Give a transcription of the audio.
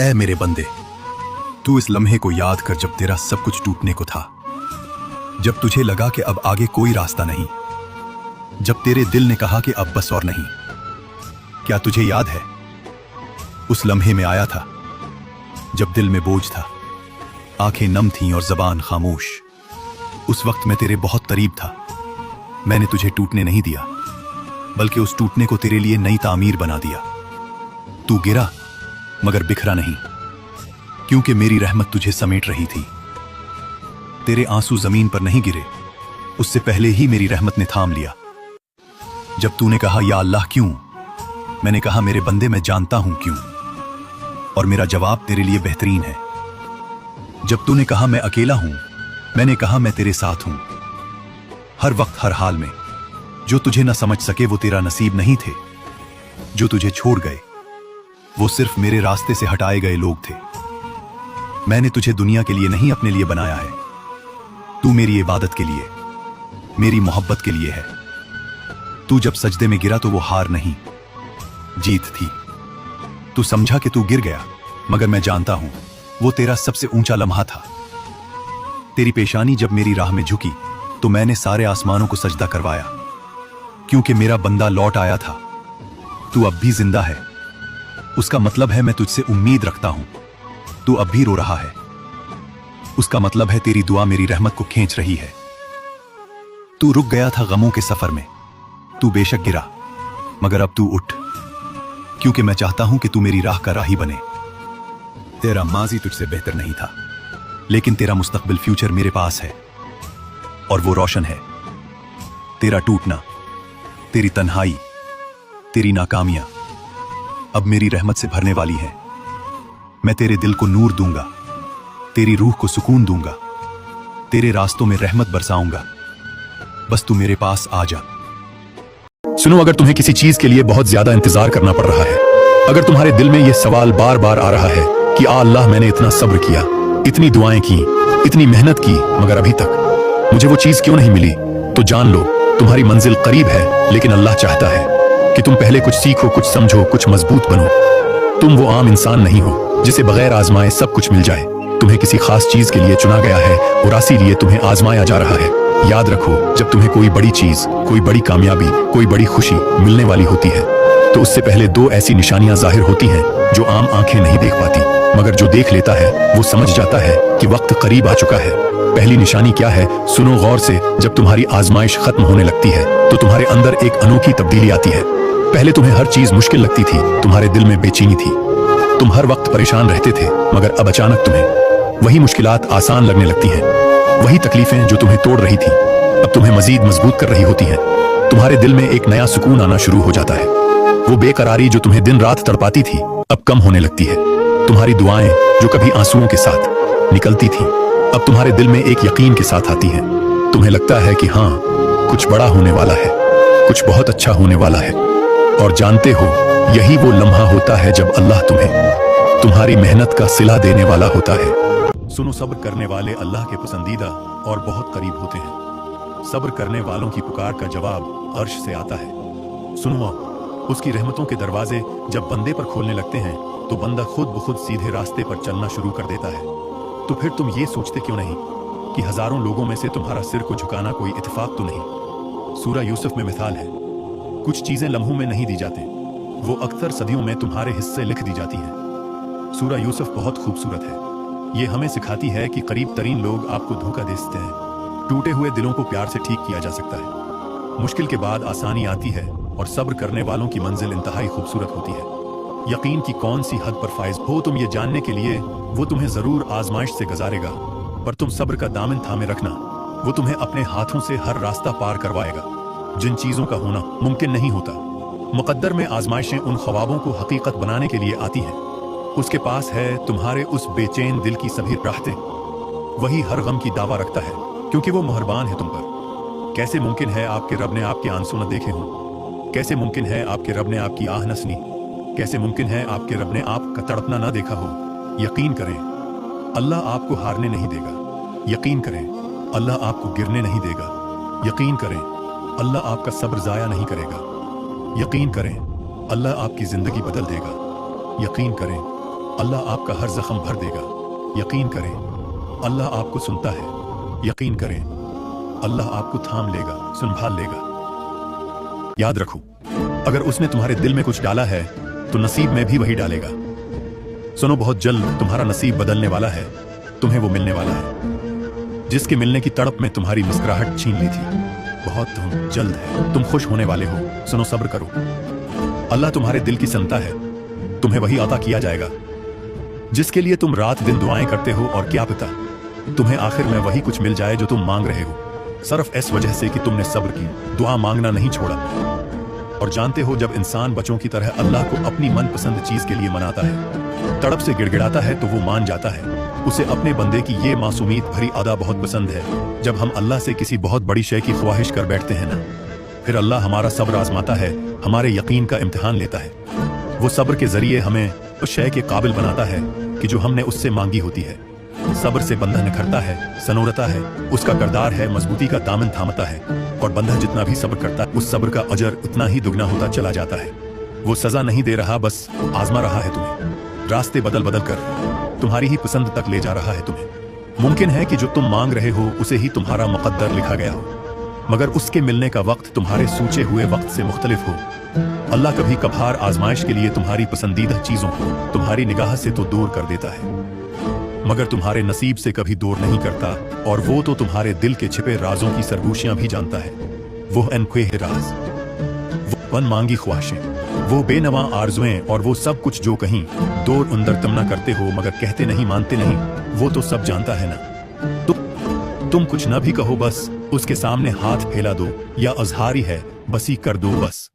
ऐ मेरे बंदे, तू इस लम्हे को याद कर जब तेरा सब कुछ टूटने को था, जब तुझे लगा कि अब आगे कोई रास्ता नहीं, जब तेरे दिल ने कहा कि अब बस और नहीं। क्या तुझे याद है उस लम्हे में आया था जब दिल में बोझ था, आंखें नम थीं और जबान खामोश। उस वक्त मैं तेरे बहुत करीब था। मैंने तुझे टूटने नहीं दिया, बल्कि उस टूटने को तेरे लिए नई तामीर बना दिया। तू गिरा मगर बिखरा नहीं, क्योंकि मेरी रहमत तुझे समेट रही थी। तेरे आंसू जमीन पर नहीं गिरे, उससे पहले ही मेरी रहमत ने थाम लिया। जब तूने कहा या अल्लाह क्यों, मैंने कहा मेरे बंदे मैं जानता हूं क्यों, और मेरा जवाब तेरे लिए बेहतरीन है। जब तूने कहा मैं अकेला हूं, मैंने कहा मैं तेरे साथ हूं, हर वक्त हर हाल में। जो तुझे न समझ सके वो तेरा नसीब नहीं थे, जो तुझे छोड़ गए वो सिर्फ मेरे रास्ते से हटाए गए लोग थे। मैंने तुझे दुनिया के लिए नहीं अपने लिए बनाया है, तू मेरी इबादत के लिए, मेरी मोहब्बत के लिए है। तू जब सजदे में गिरा तो वो हार नहीं, जीत थी। तू समझा कि तू गिर गया, मगर मैं जानता हूं वो तेरा सबसे ऊंचा लम्हा था। तेरी पेशानी जब मेरी राह में झुकी तो मैंने सारे आसमानों को सजदा करवाया, क्योंकि मेरा बंदा लौट आया था। तू अब भी जिंदा है, उसका मतलब है मैं तुझसे उम्मीद रखता हूं। तू अब भी रो रहा है, उसका मतलब है तेरी दुआ मेरी रहमत को खींच रही है। तू रुक गया था गमों के सफर में, तू बेशक गिरा, मगर अब तू उठ, क्योंकि मैं चाहता हूं कि तू मेरी राह का राही बने। तेरा माजी तुझसे बेहतर नहीं था, लेकिन तेरा मुस्तकबिल फ्यूचर मेरे पास है, और वो रोशन है। तेरा टूटना, तेरी तन्हाई, तेरी नाकामियां अब मेरी रहमत से भरने वाली है। मैं तेरे दिल को नूर दूंगा, तेरी रूह को सुकून दूंगा, तेरे रास्तों में रहमत बरसाऊंगा। बस तू मेरे पास आ जा। सुनो, अगर तुम्हें किसी चीज के लिए बहुत ज्यादा इंतजार करना पड़ रहा है, अगर तुम्हारे दिल में यह सवाल बार बार आ रहा है कि आ अल्लाह मैंने इतना सब्र किया, इतनी दुआएं की, इतनी मेहनत की, मगर अभी तक मुझे वो चीज क्यों नहीं मिली, तो जान लो तुम्हारी मंजिल करीब है। लेकिन अल्लाह चाहता है कि तुम पहले कुछ सीखो, कुछ समझो, कुछ मजबूत बनो। तुम वो आम इंसान नहीं हो जिसे बगैर आजमाए सब कुछ मिल जाए। तुम्हें किसी खास चीज के लिए चुना गया है और इसीलिए तुम्हें आजमाया जा रहा है। याद रखो, जब तुम्हें कोई बड़ी चीज, कोई बड़ी कामयाबी, कोई बड़ी खुशी मिलने वाली होती है, तो उससे पहले दो ऐसी निशानियां जाहिर होती हैं जो आम आंखें नहीं देख पाती, मगर जो देख लेता है वो समझ जाता है कि वक्त करीब आ चुका है। पहली निशानी क्या है? सुनो गौर से, जब तुम्हारी आजमाइश खत्म होने लगती है तो तुम्हारे अंदर एक अनोखी तब्दीली आती है। पहले तुम्हें हर चीज मुश्किल लगती थी, तुम्हारे दिल में बेचैनी थी, तुम हर वक्त परेशान रहते थे, मगर अब अचानक तुम्हें वही मुश्किलात आसान लगने लगती हैं। वही तकलीफें जो तुम्हें तोड़ रही थी अब तुम्हें मजीद मजबूत कर रही होती हैं। तुम्हारे दिल में एक नया सुकून आना शुरू हो जाता है। वो बेकरारी जो तुम्हें दिन रात तड़पाती थी अब कम होने लगती है। तुम्हारी दुआएं जो कभी आंसुओं के साथ निकलती थी अब तुम्हारे दिल में एक यकीन के साथ आती हैं। तुम्हें लगता है कि हाँ, कुछ बड़ा होने वाला है, कुछ बहुत अच्छा होने वाला है। और जानते हो, यही वो लम्हा होता है जब अल्लाह तुम्हें तुम्हारी मेहनत का सिला देने वाला होता है। सुनो, सब्र करने वाले अल्लाह के पसंदीदा और बहुत करीब होते हैं। सब्र करने वालों की पुकार का जवाब अर्श से आता है। सुनो, उसकी रहमतों के दरवाजे जब बंदे पर खोलने लगते हैं तो बंदा खुद ब खुद सीधे रास्ते पर चलना शुरू कर देता है। तो फिर तुम ये सोचते क्यों नहीं कि हजारों लोगों में से तुम्हारा सिर को झुकाना कोई इत्तेफाक तो नहीं? सूरह यूसुफ में मिसाल है, कुछ चीजें लम्हों में नहीं दी जाती, वो अक्सर सदियों में तुम्हारे हिस्से लिख दी जाती हैं। सूरह यूसुफ बहुत खूबसूरत है। ये हमें सिखाती है कि करीब तरीन लोग आपको धोखा दे सकते हैं। टूटे हुए दिलों को प्यार से ठीक किया जा सकता है। मुश्किल के बाद आसानी आती है, और सब्र करने वालों की मंजिल इंतहाई खूबसूरत होती है। यकीन की कौन सी हद पर फाइज हो तुम ये जानने के लिए, वो तुम्हें जरूर आजमाइश से गुजारेगा, पर तुम सब्र का दामन थामे रखना। वो तुम्हें अपने हाथों से हर रास्ता पार करवाएगा। जिन चीजों का होना मुमकिन नहीं होता, मुकद्दर में आजमाइशें उन ख्वाबों को हकीकत बनाने के लिए आती हैं। उसके पास है तुम्हारे उस बेचैन दिल की सभी राहतें। वही हर गम की दावा रखता है, क्योंकि वो मेहरबान है तुम पर। कैसे मुमकिन है आपके रब ने आपके आंसू न देखे हों? कैसे मुमकिन है आपके रब ने आपकी आह न सुनी? कैसे मुमकिन है आपके रब ने आपका तड़पना न देखा हो? यकीन करें, अल्लाह आपको हारने नहीं देगा। यकीन करें, अल्लाह आपको गिरने नहीं देगा। यकीन करें, अल्लाह आपका सब्र जाया नहीं करेगा। यकीन करें, अल्लाह आपकी जिंदगी बदल देगा। यकीन करें, اللہ آپ کا ہر زخم بھر دے گا، یقین کریں۔ اللہ آپ کو سنتا ہے، یقین کریں۔ اللہ آپ کو تھام لے گا، سنبھال لے گا۔ یاد رکھو، اگر اس نے تمہارے دل میں کچھ ڈالا ہے تو نصیب میں بھی وہی ڈالے گا۔ سنو، بہت جلد تمہارا نصیب بدلنے والا ہے، تمہیں وہ ملنے والا ہے جس کے ملنے کی تڑپ میں تمہاری مسکراہٹ چھین لی تھی۔ بہت جلد ہے، تم خوش ہونے والے ہو۔ سنو، صبر کرو، اللہ تمہارے دل کی سنتا ہے، تمہیں وہی عطا کیا جائے گا جس کے لیے تم رات دن دعائیں کرتے ہو، اور کیا پتا تمہیں آخر میں وہی کچھ مل جائے جو تم مانگ رہے ہو، صرف اس وجہ سے کہ تم نے صبر کی، دعا مانگنا نہیں چھوڑا۔ اور جانتے ہو، جب انسان بچوں کی طرح اللہ کو اپنی من پسند چیز کے لیے مناتا ہے، تڑپ سے گڑ گڑاتا ہے، تو وہ مان جاتا ہے۔ اسے اپنے بندے کی یہ معصومیت بھری ادا بہت پسند ہے۔ جب ہم اللہ سے کسی بہت بڑی شے کی خواہش کر بیٹھتے ہیں نا، پھر اللہ ہمارا صبر آزماتا ہے، ہمارے یقین کا امتحان لیتا ہے۔ وہ صبر کے ذریعے ہمیں اس شے کے قابل بناتا ہے کہ جو ہم نے اس سے مانگی ہوتی ہے۔ صبر سے بندہ نکھرتا ہے، سنورتا ہے، اس کا کردار ہے مضبوطی کا دامن تھامتا ہے، اور بندہ جتنا بھی صبر کرتا ہے، اس صبر کا اجر اتنا ہی دگنا ہوتا چلا جاتا ہے۔ وہ سزا نہیں دے رہا، بس آزما رہا ہے تمہیں، راستے بدل بدل کر تمہاری ہی پسند تک لے جا رہا ہے تمہیں۔ ممکن ہے کہ جو تم مانگ رہے ہو اسے ہی تمہارا مقدر لکھا گیا ہو، مگر اس کے ملنے کا وقت تمہارے سوچے ہوئے وقت سے مختلف ہو۔ اللہ کبھی کبھار آزمائش کے لیے تمہاری پسندیدہ چیزوں کو تمہاری نگاہ سے تو دور کر دیتا ہے، مگر تمہارے نصیب سے کبھی دور نہیں کرتا، اور وہ تو تمہارے دل کے چھپے رازوں کی سرگوشیاں بھی جانتا ہے۔ وہ انکھوئے راز، وہ من مانگی خواہشیں، وہ بے نواں آرزویں، اور وہ سب کچھ جو کہیں دور اندر تم نہ کرتے ہو مگر کہتے نہیں، مانتے نہیں، وہ تو سب جانتا ہے نا۔ تم کچھ نہ بھی کہو، بس اس کے سامنے ہاتھ پھیلا دو، یا اظہاری ہے بسی کر دو بس۔